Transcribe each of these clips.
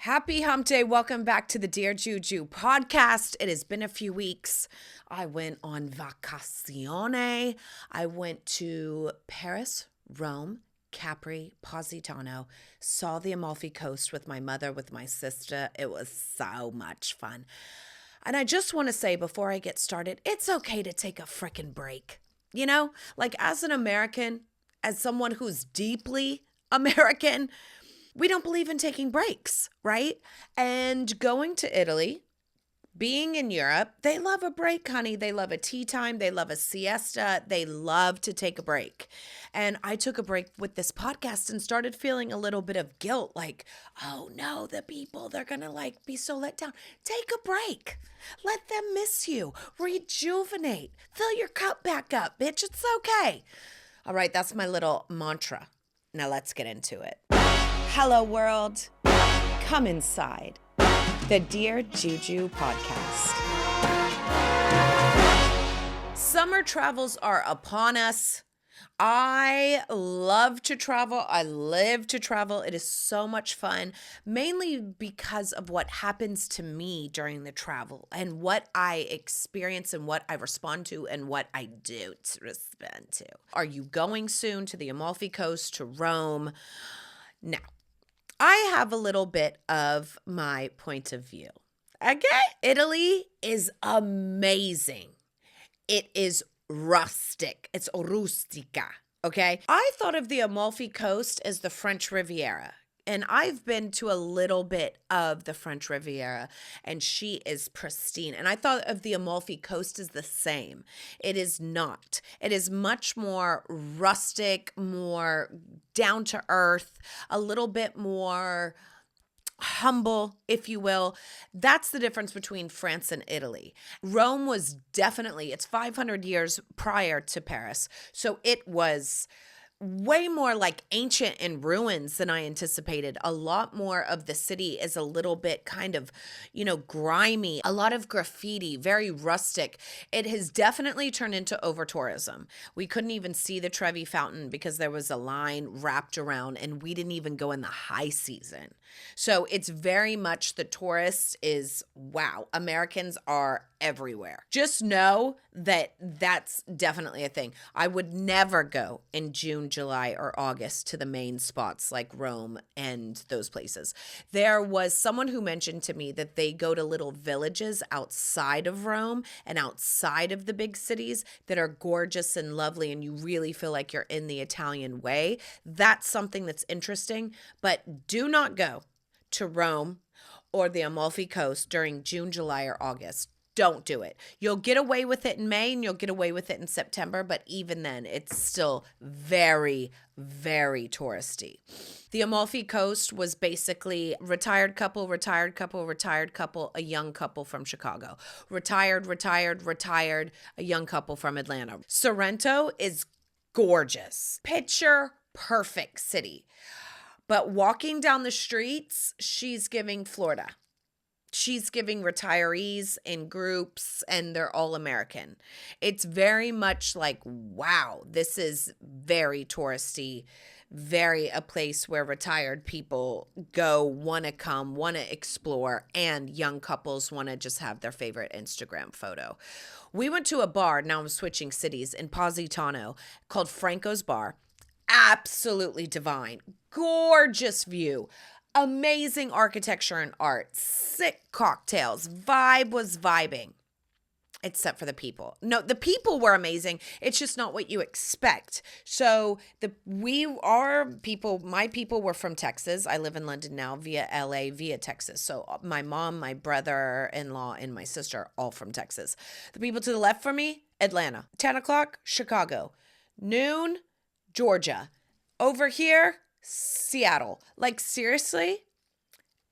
Happy Hump Day. Welcome back to the Dear Juju podcast. It has been a few weeks. I went on vacazione. I went to Paris, Rome, Capri, Positano, saw the Amalfi Coast with my mother, with my sister. It was so much fun. And I just want to say before I get started, it's okay to take a frickin' break. You know, like as an American, as someone who's deeply American, we don't believe in taking breaks, right? And going to Italy, being in Europe, they love a break, honey. They love a tea time. They love a siesta. They love to take a break. And I took a break with this podcast and started feeling a little bit of guilt, like, oh no, the people, they're going to be so let down. Take a break. Let them miss you. Rejuvenate. Fill your cup back up, bitch. It's okay. All right, that's my little mantra. Now let's get into it. Hello, world. Come inside the Dear Juju podcast. Summer travels are upon us. I love to travel. I live to travel. It is so much fun, mainly because of what happens to me during the travel and what I experience and what I respond to and what I do to respond to. Are you going soon to the Amalfi Coast, to Rome? Now, I have a little bit of my point of view. Okay? Italy is amazing. It is rustic. It's rustica. Okay? I thought of the Amalfi Coast as the French Riviera. And I've been to a little bit of the French Riviera, and she is pristine. And I thought of the Amalfi Coast as the same. It is not. It is much more rustic, more down to earth, a little bit more humble, if you will. That's the difference between France and Italy. Rome was definitely, it's 500 years prior to Paris. So it was way more like ancient and ruins than I anticipated. A lot more of the city is a little bit kind of, grimy, a lot of graffiti, very rustic. It has definitely turned into over tourism. We couldn't even see the Trevi Fountain because there was a line wrapped around and we didn't even go in the high season. So it's very much the tourist is, wow, Americans are everywhere. Just know that that's definitely a thing. I would never go in June, July, or August to the main spots like Rome and those places. There was someone who mentioned to me that they go to little villages outside of Rome and outside of the big cities that are gorgeous and lovely, and you really feel like you're in the Italian way. That's something that's interesting, but do not go to Rome or the Amalfi Coast during June, July, or August. Don't do it. You'll get away with it in May and you'll get away with it in September, but even then, it's still very, very touristy. The Amalfi Coast was basically retired couple, a young couple from Chicago. Retired, a young couple from Atlanta. Sorrento is gorgeous. Picture perfect city. But walking down the streets, she's giving Florida. She's giving retirees in groups, and they're all American. It's very much like, wow, this is very touristy, very a place where retired people go, want to come, want to explore, and young couples want to just have their favorite Instagram photo. We went to a bar, now I'm switching cities, in Positano called Franco's Bar. Absolutely divine. Gorgeous view. Amazing architecture and art. Sick cocktails. Vibe was vibing. Except for the people. No, the people were amazing. It's just not what you expect. So my people were from Texas. I live in London now via LA, via Texas. So my mom, my brother-in-law, and my sister all from Texas. The people to the left from me, Atlanta. 10 o'clock, Chicago. Noon, Georgia. Over here, Seattle. Like, seriously,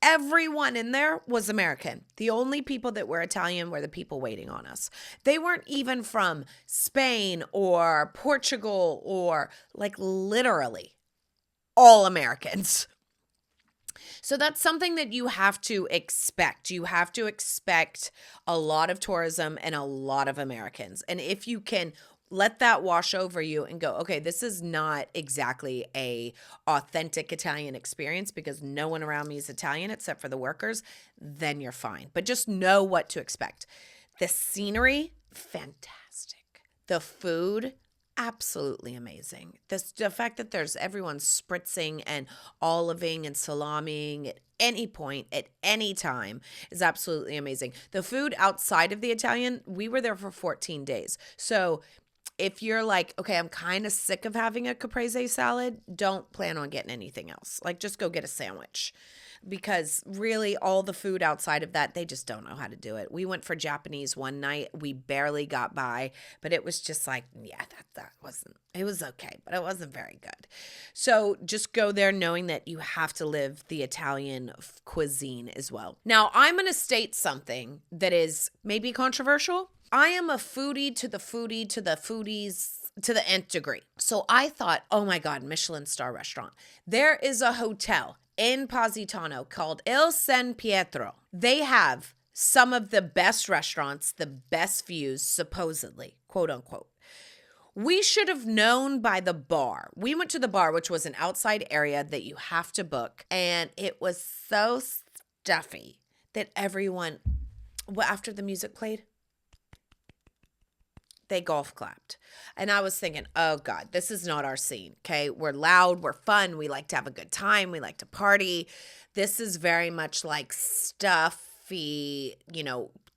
everyone in there was American. The only people that were Italian were the people waiting on us. They weren't even from Spain or Portugal or literally all Americans. So that's something that you have to expect. You have to expect a lot of tourism and a lot of Americans. And if you can let that wash over you and go, okay, this is not exactly a authentic Italian experience because no one around me is Italian except for the workers, then you're fine. But just know what to expect. The scenery, fantastic. The food, absolutely amazing. The fact that there's everyone spritzing and oliving and salaming at any point, at any time, is absolutely amazing. The food outside of the Italian, we were there for 14 days. So if you're like, okay, I'm kind of sick of having a caprese salad, don't plan on getting anything else. Like, just go get a sandwich. Because really all the food outside of that, they just don't know how to do it. We went for Japanese one night. We barely got by, but it was just like, yeah, that wasn't, it was okay, but it wasn't very good. So just go there knowing that you have to live the Italian cuisine as well. Now, I'm going to state something that is maybe controversial. I am a foodie to the foodies to the nth degree. So I thought, oh my God, Michelin star restaurant. There is a hotel in Positano called Il San Pietro. They have some of the best restaurants, the best views, supposedly, quote unquote. We should have known by the bar. We went to the bar, which was an outside area that you have to book. And it was so stuffy that everyone, after the music played, they golf clapped. And I was thinking, oh God, this is not our scene, okay? We're loud, we're fun, we like to have a good time, we like to party. This is very much like stuffy,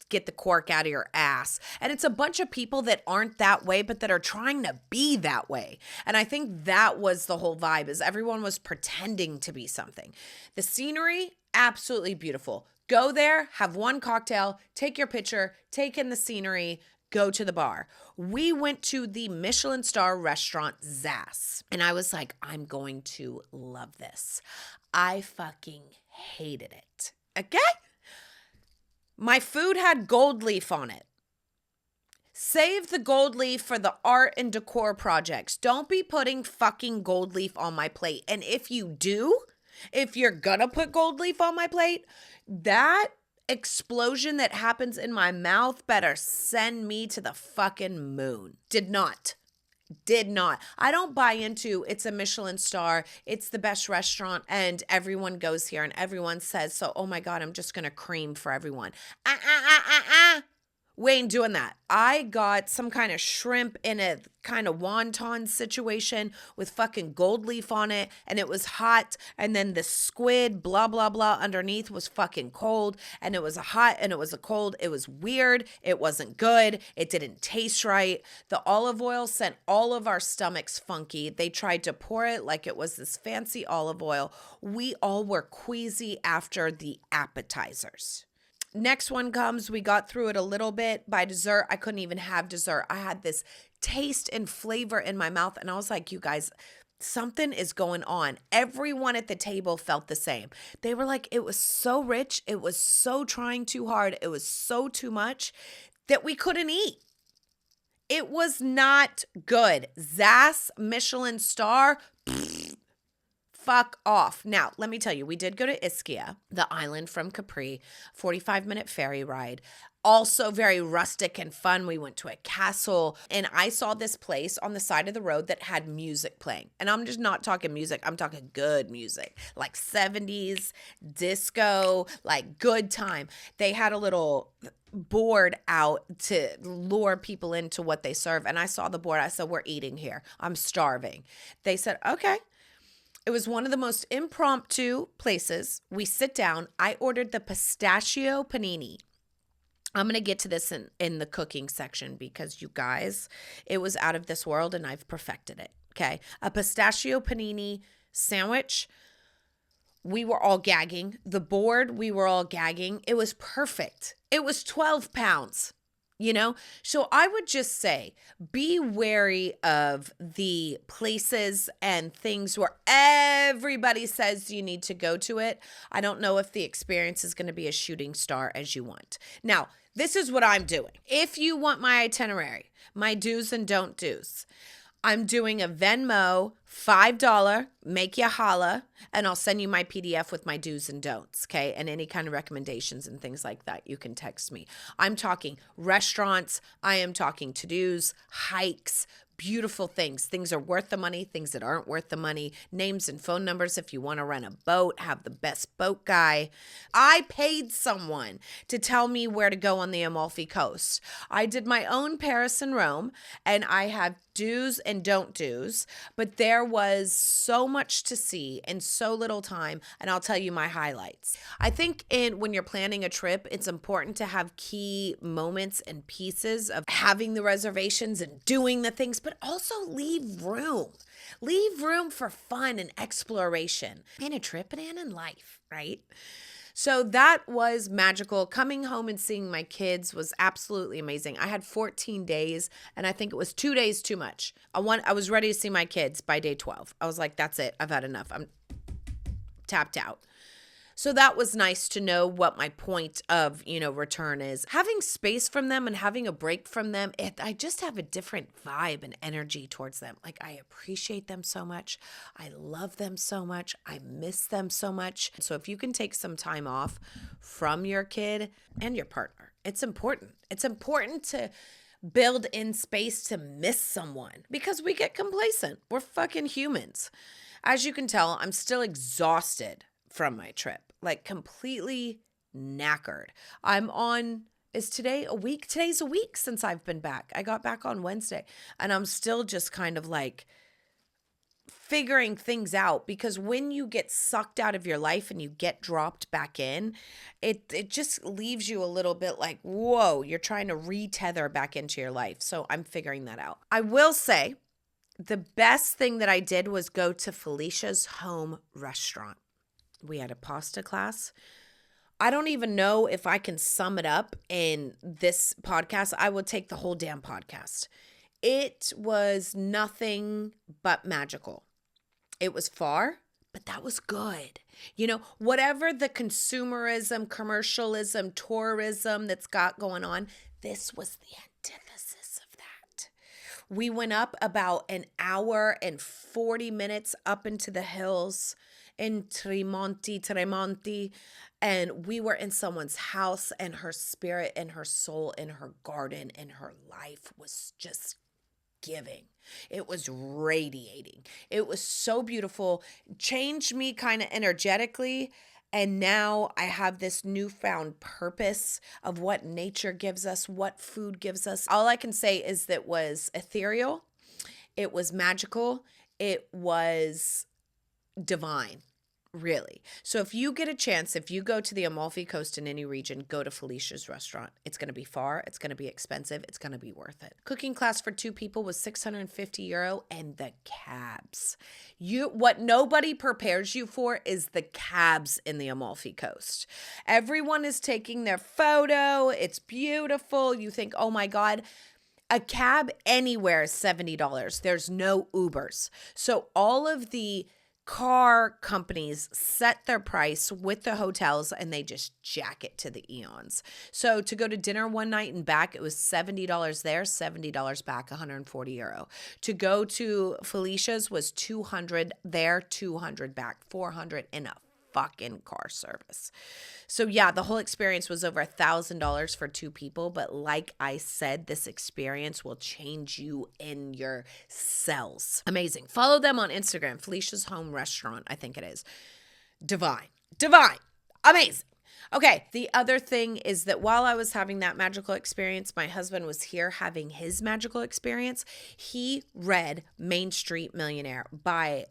get the cork out of your ass. And it's a bunch of people that aren't that way, but that are trying to be that way. And I think that was the whole vibe, is everyone was pretending to be something. The scenery, absolutely beautiful. Go there, have one cocktail, take your picture, take in the scenery, go to the bar. We went to the Michelin star restaurant Zas. And I was like, I'm going to love this. I fucking hated it. Okay? My food had gold leaf on it. Save the gold leaf for the art and decor projects. Don't be putting fucking gold leaf on my plate. And if you do, if you're gonna put gold leaf on my plate, that explosion that happens in my mouth better send me to the fucking moon. Did not. I don't buy into it's a Michelin star, it's the best restaurant, and everyone goes here and everyone says, so, oh my God, I'm just going to cream for everyone. We ain't doing that. I got some kind of shrimp in a kind of wonton situation with fucking gold leaf on it, and it was hot, and then the squid, blah, blah, blah, underneath was fucking cold, and it was a hot, and it was a cold. It was weird. It wasn't good. It didn't taste right. The olive oil sent all of our stomachs funky. They tried to pour it like it was this fancy olive oil. We all were queasy after the appetizers. Next one comes, we got through it a little bit. By dessert, I couldn't even have dessert. I had this taste and flavor in my mouth, and I was like, you guys, something is going on. Everyone at the table felt the same. They were like, it was so rich, it was so trying too hard, it was so too much that we couldn't eat. It was not good. Zas, Michelin star, fuck off. Now, let me tell you, we did go to Ischia, the island from Capri, 45-minute ferry ride. Also very rustic and fun. We went to a castle, and I saw this place on the side of the road that had music playing. And I'm just not talking music. I'm talking good music, like 70s, disco, like good time. They had a little board out to lure people into what they serve. And I saw the board. I said, we're eating here. I'm starving. They said, okay. It was one of the most impromptu places. We sit down. I ordered the pistachio panini. I'm going to get to this in the cooking section because, you guys, it was out of this world and I've perfected it. Okay. A pistachio panini sandwich. We were all gagging. The board, we were all gagging. It was perfect. It was 12 pounds. So I would just say, be wary of the places and things where everybody says you need to go to it. I don't know if the experience is going to be a shooting star as you want. Now, this is what I'm doing. If you want my itinerary, my do's and don't do's, I'm doing a Venmo $5, make you holla, and I'll send you my PDF with my do's and don'ts, okay? And any kind of recommendations and things like that, you can text me. I'm talking restaurants, I am talking to-dos, hikes, beautiful things. Things are worth the money, things that aren't worth the money, names and phone numbers if you want to rent a boat, have the best boat guy. I paid someone to tell me where to go on the Amalfi Coast. I did my own Paris and Rome, and I have do's and don't do's, but there was so much to see in so little time, and I'll tell you my highlights. I think when you're planning a trip, it's important to have key moments and pieces of having the reservations and doing the things, but also leave room. Leave room for fun and exploration in a trip and in life, right? So that was magical. Coming home and seeing my kids was absolutely amazing. I had 14 days, and I think it was 2 days too much. I was ready to see my kids by day 12. I was like, that's it. I've had enough. I'm tapped out. So that was nice to know what my point of, return is. Having space from them and having a break from them, I just have a different vibe and energy towards them. Like, I appreciate them so much. I love them so much. I miss them so much. So if you can take some time off from your kid and your partner, it's important. It's important to build in space to miss someone because we get complacent. We're fucking humans. As you can tell, I'm still exhausted from my trip, like completely knackered. Is today a week? Today's a week since I've been back. I got back on Wednesday, and I'm still just kind of like figuring things out, because when you get sucked out of your life and you get dropped back in, it just leaves you a little bit like, whoa, you're trying to retether back into your life. So I'm figuring that out. I will say the best thing that I did was go to Felicia's home restaurant. We had a pasta class. I don't even know if I can sum it up in this podcast. I would take the whole damn podcast. It was nothing but magical. It was far, but that was good. Whatever the consumerism, commercialism, tourism that's got going on, this was the antithesis of that. We went up about an hour and 40 minutes up into the hills in Tremonti, and we were in someone's house, and her spirit and her soul and her garden and her life was just giving. It was radiating. It was so beautiful. Changed me kind of energetically. And now I have this newfound purpose of what nature gives us, what food gives us. All I can say is that it was ethereal. It was magical. It was divine. Really. So if you get a chance, if you go to the Amalfi Coast in any region, go to Felicia's restaurant. It's going to be far. It's going to be expensive. It's going to be worth it. Cooking class for 2 people was €650, and the cabs. What nobody prepares you for is the cabs in the Amalfi Coast. Everyone is taking their photo. It's beautiful. You think, oh my God. A cab anywhere is $70. There's no Ubers. So all of the car companies set their price with the hotels, and they just jack it to the eons. So to go to dinner one night and back, it was $70 there, $70 back, €140. To go to Felicia's was $200 there, $200 back, $400 in a fucking car service. So yeah, the whole experience was over $1,000 for 2 people. But like I said, this experience will change you in your cells. Amazing. Follow them on Instagram, Felicia's Home Restaurant, I think it is. Divine. Amazing. Okay, the other thing is that while I was having that magical experience, my husband was here having his magical experience. He read Main Street Millionaire by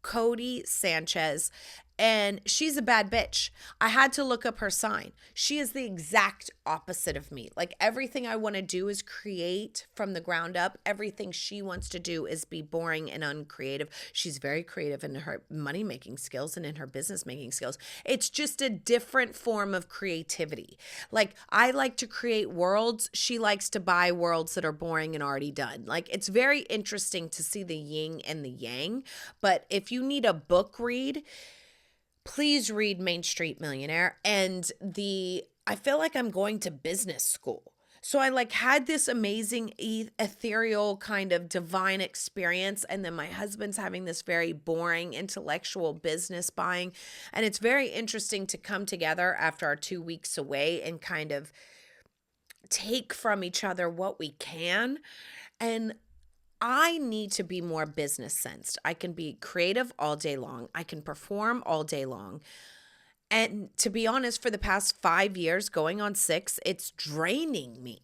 Cody Sanchez, and she's a bad bitch. I had to look up her sign. She is the exact opposite of me. Like, everything I want to do is create from the ground up. Everything she wants to do is be boring and uncreative. She's very creative in her money-making skills and in her business-making skills. It's just a different form of creativity. Like, I like to create worlds. She likes to buy worlds that are boring and already done. Like, it's very interesting to see the yin and the yang. But if you need a book read, please read Main Street Millionaire. And I feel like I'm going to business school. So I like had this amazing ethereal kind of divine experience. And then my husband's having this very boring intellectual business buying. And it's very interesting to come together after our 2 weeks away and kind of take from each other what we can. And I need to be more business sensed. I can be creative all day long. I can perform all day long. And to be honest, for the past 5 years, going on 6, it's draining me.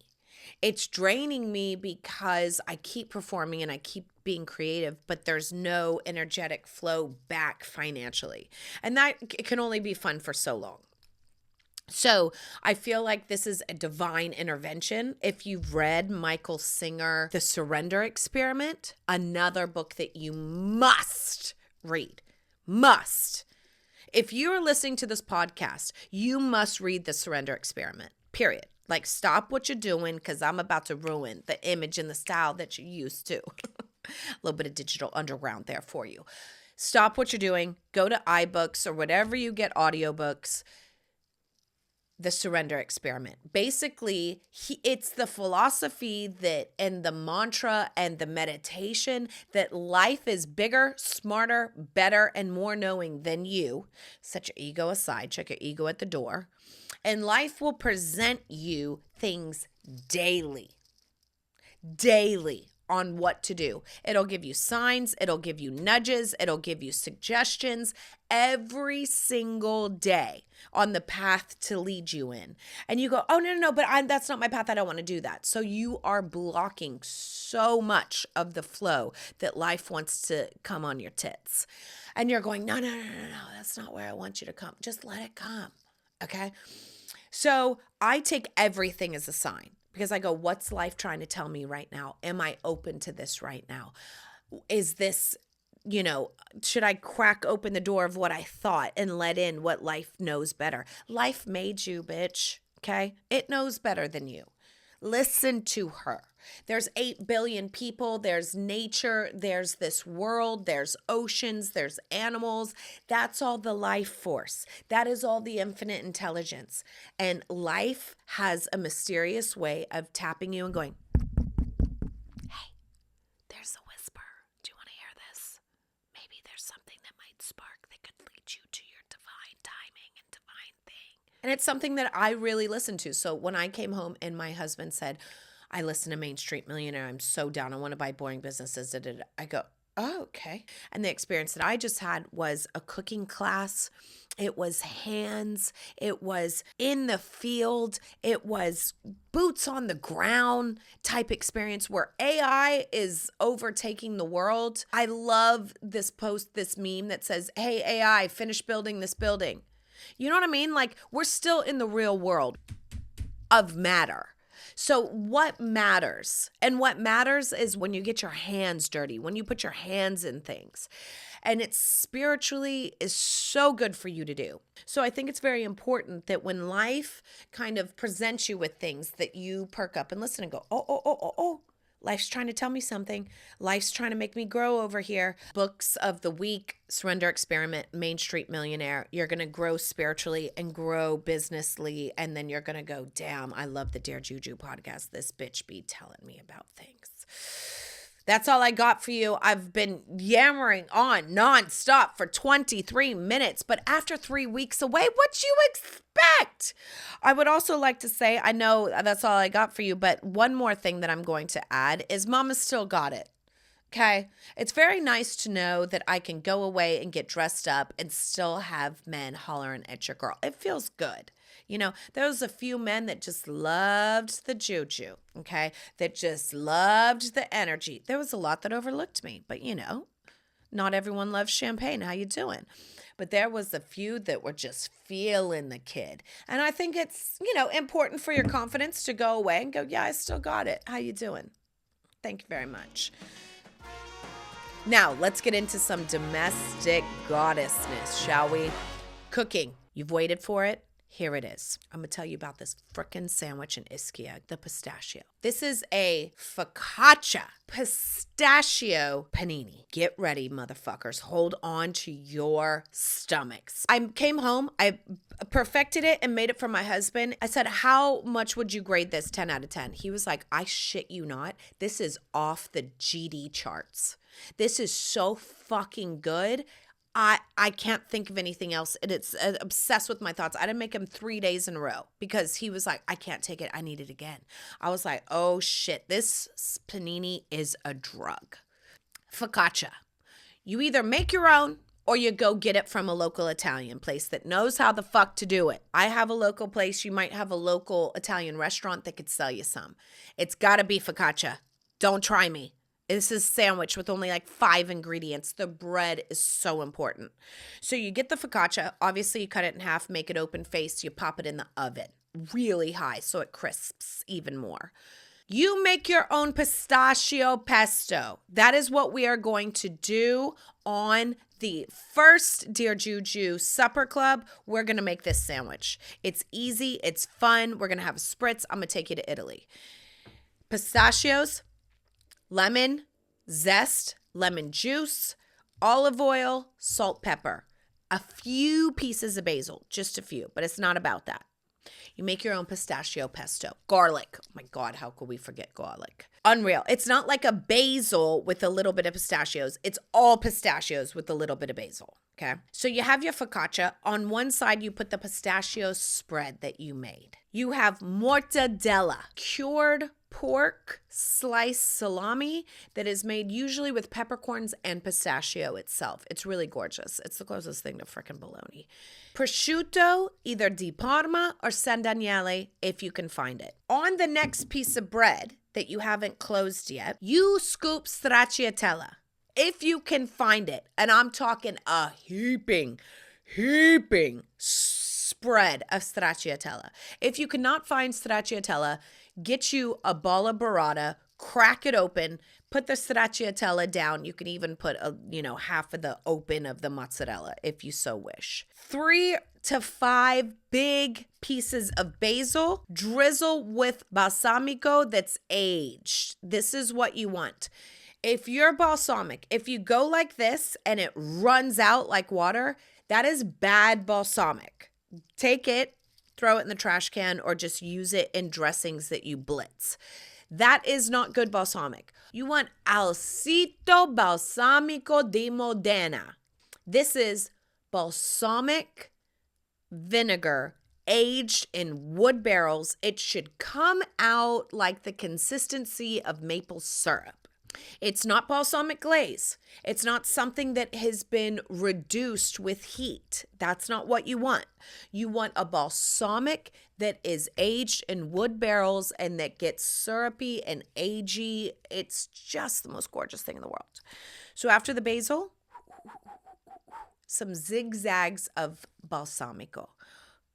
It's draining me because I keep performing and I keep being creative, but there's no energetic flow back financially. And that it can only be fun for so long. So I feel like this is a divine intervention. If you've read Michael Singer, The Surrender Experiment, another book that you must read, must. If you're listening to this podcast, you must read The Surrender Experiment, period. Like, stop what you're doing because I'm about to ruin the image and the style that you're used to. A little bit of digital underground there for you. Stop what you're doing. Go to iBooks or whatever you get audiobooks. The Surrender Experiment. Basically, it's the philosophy that and the mantra and the meditation that life is bigger, smarter, better, and more knowing than you. Set your ego aside. Check your ego at the door. And life will present you things daily on what to do. It'll give you signs, it'll give you nudges, it'll give you suggestions every single day on the path to lead you in. And you go, oh, no, but that's not my path. I don't want to do that. So you are blocking so much of the flow that life wants to come on your tits. And you're going, no, that's not where I want you to come. Just let it come. Okay? So I take everything as a sign. Because I go, what's life trying to tell me right now? Am I open to this right now? Is this, should I crack open the door of what I thought and let in what life knows better? Life made you, bitch, okay? It knows better than you. Listen to her. There's 8 billion people. There's nature. There's this world. There's oceans. There's animals. That's all the life force. That is all the infinite intelligence. And life has a mysterious way of tapping you and going, hey, there's a whisper. Do you want to hear this? Maybe there's something that might spark that could lead you to your divine timing and divine thing. And it's something that I really listen to. So when I came home and my husband said, I listen to Main Street Millionaire. I'm so down. I want to buy boring businesses. I go, oh, okay. And the experience that I just had was a cooking class. It was hands. It was in the field. It was boots on the ground type experience where AI is overtaking the world. I love this post, this meme that says, hey, AI, finish building this building. You know what I mean? Like, we're still in the real world of matter. So what matters? And what matters is when you get your hands dirty, when you put your hands in things. And it spiritually is so good for you to do. So I think it's very important that when life kind of presents you with things that you perk up and listen and go, oh. Life's trying to tell me something. Life's trying to make me grow over here. Books of the week, Surrender Experiment, Main Street Millionaire. You're going to grow spiritually and grow businessly. And then you're going to go, damn, I love the Dear Juju podcast. This bitch be telling me about things. That's all I got for you. I've been yammering on nonstop for 23 minutes, but after 3 weeks away, what you expect? I would also like to say, I know that's all I got for you, but one more thing that I'm going to add is Mama still got it. Okay. It's very nice to know that I can go away and get dressed up and still have men hollering at your girl. It feels good. There was a few men that just loved the juju, okay? That just loved the energy. There was a lot that overlooked me, but not everyone loves champagne. How you doing? But there was a few that were just feeling the kid. And I think it's, important for your confidence to go away and go, yeah, I still got it. How you doing? Thank you very much. Now, let's get into some domestic goddessness, shall we? Cooking. You've waited for it. Here it is. I'm going to tell you about this frickin' sandwich in Ischia, the pistachio. This is a Faccocia pistachio panini. Get ready, motherfuckers. Hold on to your stomachs. I came home. I perfected it and made it for my husband. I said, how much would you grade this 10 out of 10? He was like, I shit you not. This is off the GD charts. This is so fucking good. I can't think of anything else. And it's obsessed with my thoughts. I didn't make him 3 days in a row because he was like, I can't take it. I need it again. I was like, oh shit, this panini is a drug. Faccocia. You either make your own or you go get it from a local Italian place that knows how the fuck to do it. I have a local place. You might have a local Italian restaurant that could sell you some. It's got to be Faccocia. Don't try me. This is a sandwich with only like 5 ingredients. The bread is so important. So you get the Faccocia. Obviously, you cut it in half, make it open face. You pop it in the oven really high so it crisps even more. You make your own pistachio pesto. That is what we are going to do on the first Dear Juju Supper Club. We're going to make this sandwich. It's easy. It's fun. We're going to have a spritz. I'm going to take you to Italy. Pistachios. Lemon, zest, lemon juice, olive oil, salt, pepper, a few pieces of basil, just a few, but it's not about that. You make your own pistachio pesto. Garlic. Oh my God, how could we forget garlic? Unreal. It's not like a basil with a little bit of pistachios. It's all pistachios with a little bit of basil. Okay. So you have your Faccocia. On one side, you put the pistachio spread that you made. You have mortadella, cured pork sliced salami that is made usually with peppercorns and pistachio itself. It's really gorgeous. It's the closest thing to frickin' bologna. Prosciutto, either di Parma or San Daniele, if you can find it. On the next piece of bread that you haven't closed yet, you scoop stracciatella, if you can find it. And I'm talking a heaping spread of stracciatella. If you cannot find stracciatella, get you a ball of burrata, crack it open, put the stracciatella down. You can even put half of the open of the mozzarella if you so wish. 3 to 5 big pieces of basil, drizzle with balsamico that's aged. This is what you want. If you're balsamic, if you go like this and it runs out like water, that is bad balsamic. Take it, throw it in the trash can, or just use it in dressings that you blitz. That is not good balsamic. You want Alcito Balsamico di Modena. This is balsamic vinegar aged in wood barrels. It should come out like the consistency of maple syrup. It's not balsamic glaze. It's not something that has been reduced with heat. That's not what you want. You want a balsamic that is aged in wood barrels and that gets syrupy and agey. It's just the most gorgeous thing in the world. So after the basil, some zigzags of balsamico.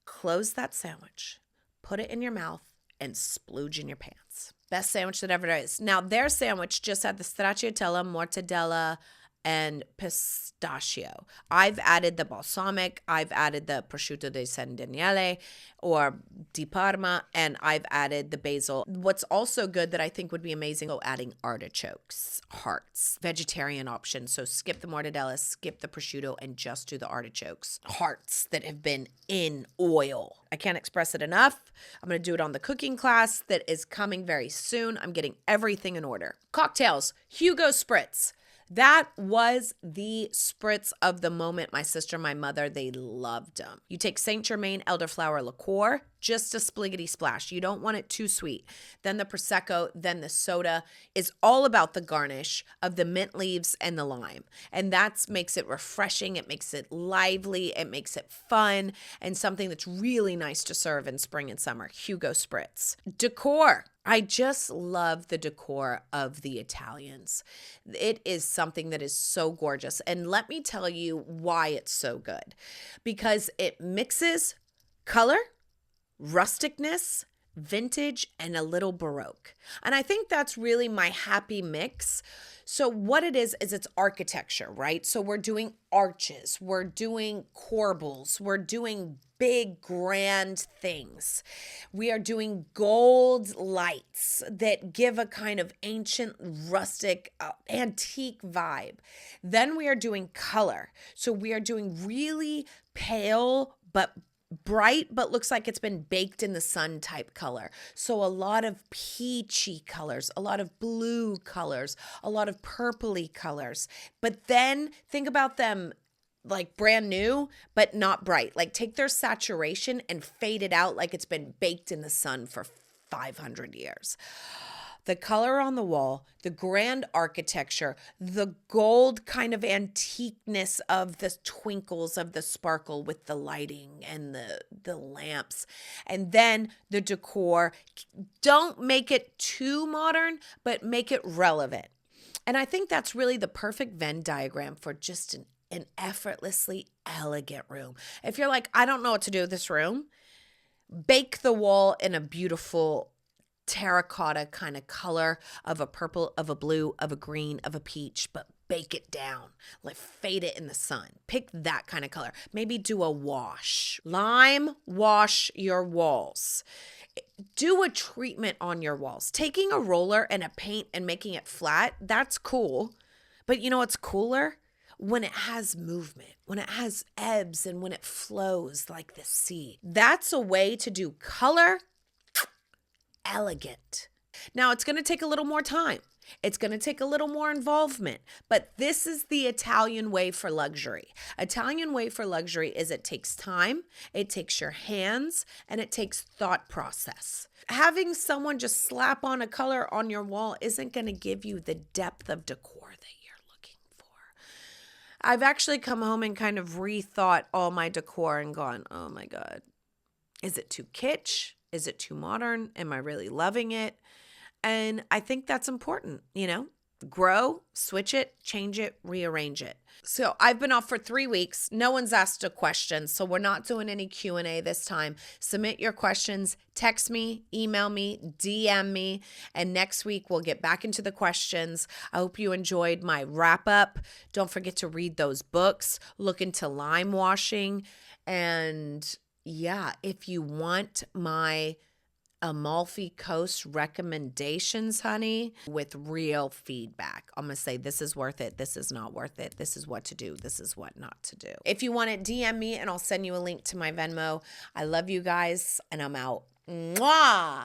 Close that sandwich, put it in your mouth, and splooge in your pants. Best sandwich that ever is. Now, their sandwich just had the stracciatella, mortadella, and pistachio. I've added the balsamic, I've added the prosciutto di San Daniele or di Parma, and I've added the basil. What's also good that I think would be amazing, adding artichokes, hearts, vegetarian option. So skip the mortadella, skip the prosciutto, and just do the artichokes, hearts that have been in oil. I can't express it enough. I'm going to do it on the cooking class that is coming very soon. I'm getting everything in order. Cocktails, Hugo Spritz. That was the spritz of the moment. My sister, my mother, they loved them. You take Saint Germain elderflower liqueur, just a spliggity splash. You don't want it too sweet. Then the Prosecco, then the soda is all about the garnish of the mint leaves and the lime. And that makes it refreshing. It makes it lively. It makes it fun and something that's really nice to serve in spring and summer. Hugo Spritz. Decor. I just love the decor of the Italians. It is something that is so gorgeous. And let me tell you why it's so good. Because it mixes color, rusticness, vintage, and a little Baroque. And I think that's really my happy mix. So what it is it's architecture, right? So we're doing arches, we're doing corbels, we're doing big grand things. We are doing gold lights that give a kind of ancient, rustic, antique vibe. Then we are doing color. So we are doing really pale but bright, but looks like it's been baked in the sun type color. So a lot of peachy colors, a lot of blue colors, a lot of purpley colors. But then think about them like brand new, but not bright. Like take their saturation and fade it out like it's been baked in the sun for 500 years. The color on the wall, the grand architecture, the gold kind of antiqueness of the twinkles of the sparkle with the lighting and the lamps. And then the decor. Don't make it too modern, but make it relevant. And I think that's really the perfect Venn diagram for just an effortlessly elegant room. If you're like, I don't know what to do with this room, bake the wall in a beautiful terracotta kind of color of a purple, of a blue, of a green, of a peach, but bake it down, like fade it in the sun. Pick that kind of color. Maybe do a wash. Lime wash your walls. Do a treatment on your walls. Taking a roller and a paint and making it flat, that's cool. But you know what's cooler? When it has movement, when it has ebbs and when it flows like the sea. That's a way to do color elegant. Now, it's going to take a little more time. It's going to take a little more involvement, but this is the Italian way for luxury. Italian way for luxury is it takes time, it takes your hands, and it takes thought process. Having someone just slap on a color on your wall isn't going to give you the depth of decor that you're looking for. I've actually come home and kind of rethought all my decor and gone, oh my God, is it too kitsch? Is it too modern? Am I really loving it? And I think that's important, grow, switch it, change it, rearrange it. So I've been off for 3 weeks. No one's asked a question, so we're not doing any Q&A this time. Submit your questions, text me, email me, DM me, and next week we'll get back into the questions. I hope you enjoyed my wrap up. Don't forget to read those books, look into lime washing, and yeah, if you want my Amalfi Coast recommendations, honey, with real feedback. I'm going to say this is worth it. This is not worth it. This is what to do. This is what not to do. If you want it, DM me and I'll send you a link to my Venmo. I love you guys and I'm out. Mwah!